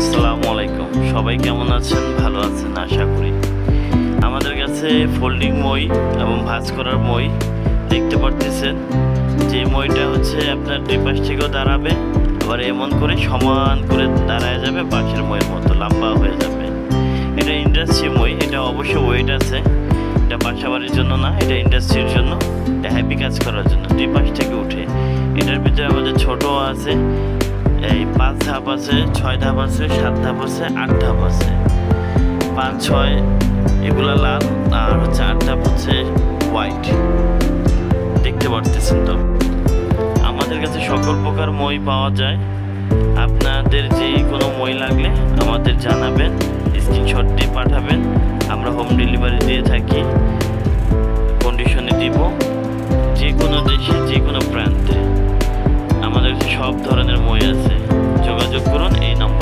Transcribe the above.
আসসালামু আলাইকুম। সবাই কেমন আছেন? ভালো আছেন আশা করি। আমাদের কাছে ফোল্ডিং মই এবং ভাঁজ করার মই দেখতে পারতেছেন। যে মইটা হচ্ছে আপনার দুই পাশ থেকেও দাঁড়াবে, আবার এমন করে সমান করে দাঁড়ায় যাবে, বাঁশের মইয়ের মতো লম্বা হয়ে যাবে। এটা ইন্ডাস্ট্রি মই, এটা অবশ্য ওয়েট আছে। এটা বাসা বাড়ির জন্য না, এটা ইন্ডাস্ট্রির জন্য, এটা হ্যাপি কাজ করার জন্য। দুই পাশ থেকে উঠে এটার ভিতরে আমাদের ছোটও আছে, এই 5 ধাপ আছে, 6 ধাপ আছে, 7 ধাপ আছে, 8 ধাপ আছে। 5, 6 এগুলা লাল, আর হচ্ছে 8 ধাপ হচ্ছে হোয়াইট। দেখতে পারতেছেন তো। আমাদের কাছে সকল প্রকার মই পাওয়া যায়। আপনাদের যে কোনো মই লাগলে আমাদের জানাবেন, স্ক্রিনশট দিয়ে পাঠাবেন, আমরা হোম ডেলিভারি দিয়ে থাকি, কন্ডিশনে দিব। যে কোনো দেশে, যে কোনো প্রান্তে আমাদের কাছে সব ধরনের মই আছে। যোগাযোগ করুন এই নম্বরে।